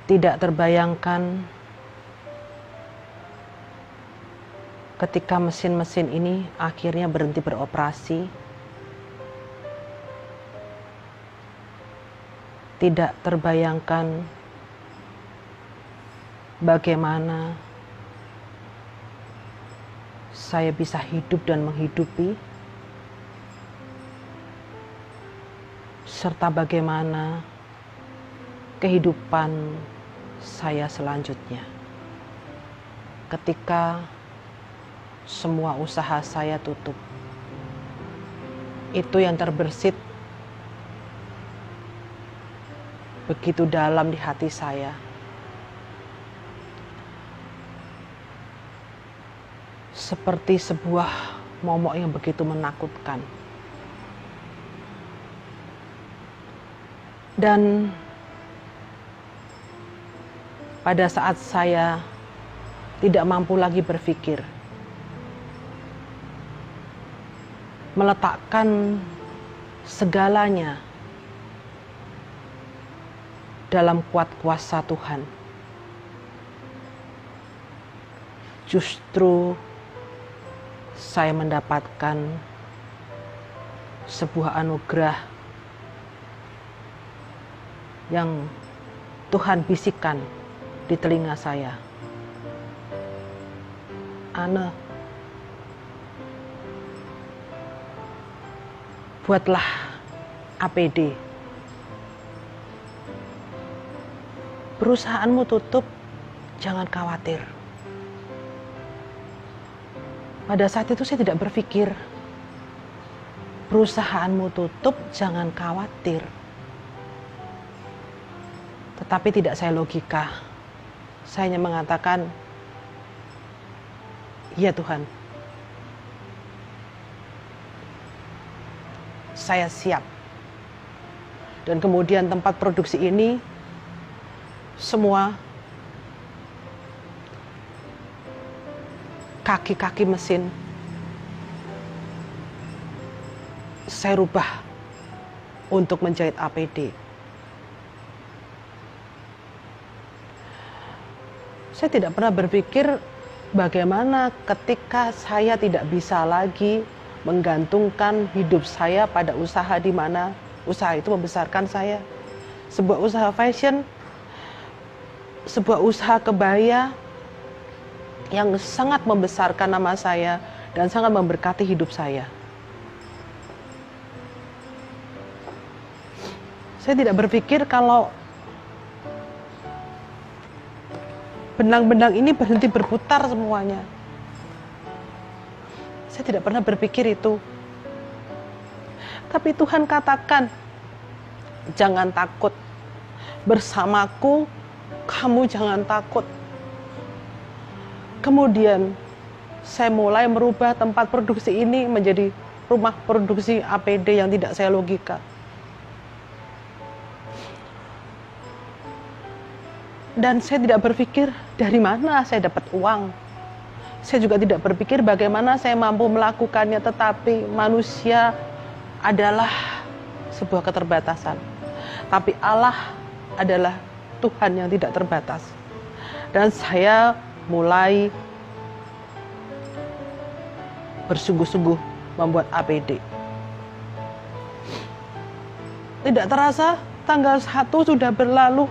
Tidak terbayangkan ketika mesin-mesin ini akhirnya berhenti beroperasi. Tidak terbayangkan bagaimana saya bisa hidup dan menghidupi, serta bagaimana kehidupan saya selanjutnya ketika semua usaha saya tutup. Itu yang terbersit begitu dalam di hati saya. Seperti sebuah momok yang begitu menakutkan. Dan pada saat saya tidak mampu lagi berpikir, meletakkan segalanya dalam kuat kuasa Tuhan, justru saya mendapatkan sebuah anugerah yang Tuhan bisikan di telinga saya. Anne, buatlah APD. Perusahaanmu tutup, jangan khawatir. Pada saat itu saya tidak berpikir, perusahaanmu tutup, jangan khawatir. Tetapi tidak saya logika. Saya hanya mengatakan, ya Tuhan, saya siap. Dan kemudian tempat produksi ini, semua kaki-kaki mesin saya rubah untuk menjahit APD. Saya tidak pernah berpikir bagaimana ketika saya tidak bisa lagi menggantungkan hidup saya pada usaha di mana usaha itu membesarkan saya. Sebuah usaha fashion, sebuah usaha kebaya yang sangat membesarkan nama saya dan sangat memberkati hidup saya. Saya tidak berpikir kalau benang-benang ini berhenti berputar semuanya. Saya tidak pernah berpikir itu. Tapi Tuhan katakan, jangan takut. Bersamaku, kamu jangan takut. Kemudian, saya mulai merubah tempat produksi ini menjadi rumah produksi APD yang tidak saya logika. Dan saya tidak berpikir dari mana saya dapat uang. Saya juga tidak berpikir bagaimana saya mampu melakukannya, tetapi manusia adalah sebuah keterbatasan. Tapi Allah adalah Tuhan yang tidak terbatas. Dan saya mulai bersungguh-sungguh membuat APD. Tidak terasa tanggal 1 sudah berlalu,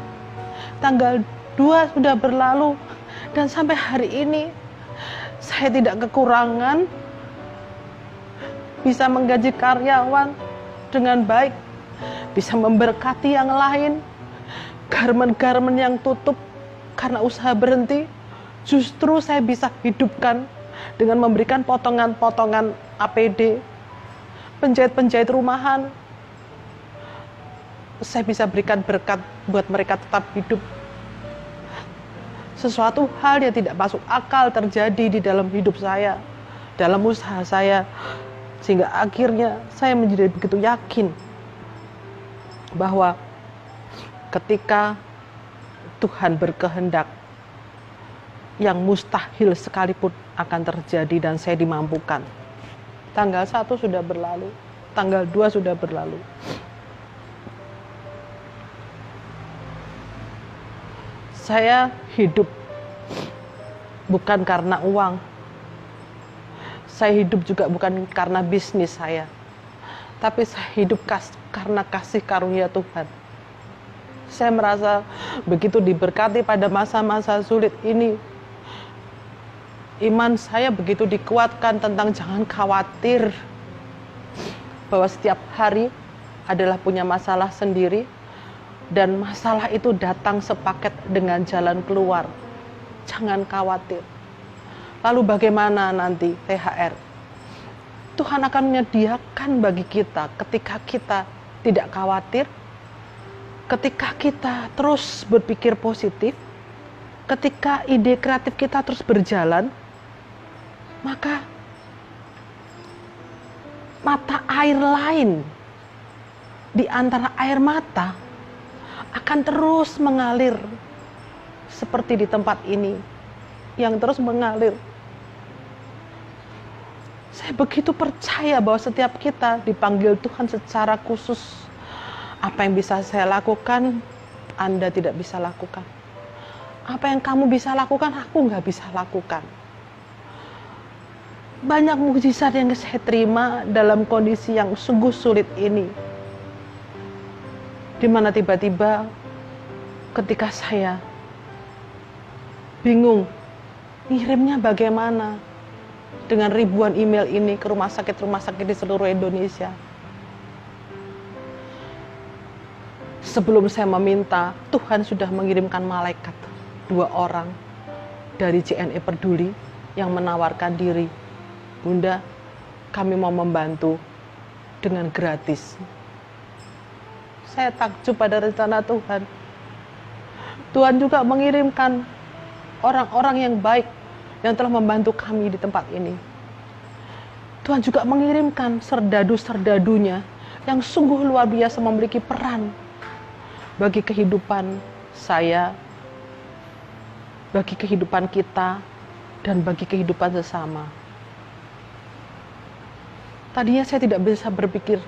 tanggal 2 sudah berlalu, dan sampai hari ini saya tidak kekurangan bisa menggaji karyawan dengan baik, bisa memberkati yang lain. Garmen-garmen yang tutup karena usaha berhenti, justru saya bisa hidupkan dengan memberikan potongan-potongan APD. Penjahit-penjahit rumahan, saya bisa berikan berkat buat mereka tetap hidup. Sesuatu hal yang tidak masuk akal terjadi di dalam hidup saya, dalam usaha saya, sehingga akhirnya saya menjadi begitu yakin bahwa ketika Tuhan berkehendak, yang mustahil sekalipun akan terjadi dan saya dimampukan. Tanggal 1 sudah berlalu, tanggal 2 sudah berlalu. Saya hidup bukan karena uang. Saya hidup juga bukan karena bisnis saya. Tapi saya hidup karena kasih karunia Tuhan. Saya merasa begitu diberkati pada masa-masa sulit ini. Iman saya begitu dikuatkan tentang jangan khawatir. Bahwa setiap hari adalah punya masalah sendiri. Dan masalah itu datang sepaket dengan jalan keluar. Jangan khawatir. Lalu bagaimana nanti THR? Tuhan akan menyediakan bagi kita ketika kita tidak khawatir, ketika kita terus berpikir positif, ketika ide kreatif kita terus berjalan, maka mata air lain di antara air mata akan terus mengalir seperti di tempat ini yang terus mengalir. Saya begitu percaya bahwa setiap kita dipanggil Tuhan secara khusus. Apa yang bisa saya lakukan, Anda tidak bisa lakukan. Apa yang kamu bisa lakukan, aku nggak bisa lakukan. Banyak mukjizat yang saya terima dalam kondisi yang sungguh sulit ini. Di mana tiba-tiba ketika saya bingung, ngirimnya bagaimana? Dengan ribuan email ini ke rumah sakit di seluruh Indonesia. Sebelum saya meminta, Tuhan sudah mengirimkan malaikat 2 orang dari JNE Peduli yang menawarkan diri. Bunda, kami mau membantu dengan gratis. Saya takjub pada rencana Tuhan. Tuhan juga mengirimkan orang-orang yang baik yang telah membantu kami di tempat ini. Tuhan juga mengirimkan serdadu-serdadunya yang sungguh luar biasa memiliki peran bagi kehidupan saya, bagi kehidupan kita, dan bagi kehidupan sesama. Tadinya saya tidak bisa berpikir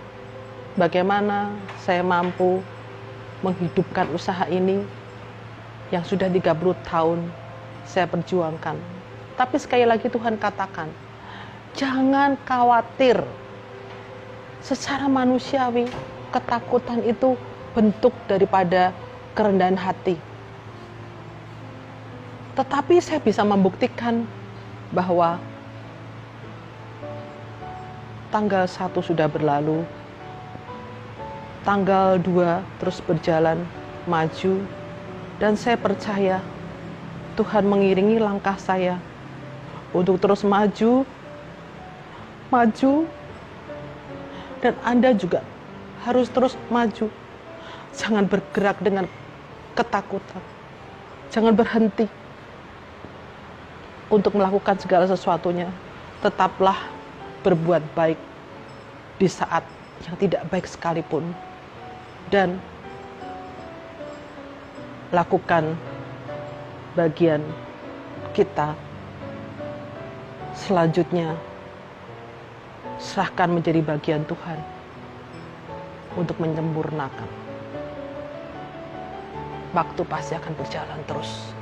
bagaimana saya mampu menghidupkan usaha ini yang sudah 30 tahun saya perjuangkan. Tapi sekali lagi Tuhan katakan, jangan khawatir. Secara manusiawi, ketakutan itu bentuk daripada kerendahan hati. Tetapi saya bisa membuktikan bahwa tanggal 1 sudah berlalu, tanggal 2 terus berjalan, maju, dan saya percaya Tuhan mengiringi langkah saya untuk terus maju, dan Anda juga harus terus maju. Jangan bergerak dengan ketakutan. Jangan berhenti untuk melakukan segala sesuatunya. Tetaplah berbuat baik di saat yang tidak baik sekalipun. Dan lakukan bagian kita. Selanjutnya, serahkan menjadi bagian Tuhan untuk menyempurnakan. Waktu pasti akan berjalan terus.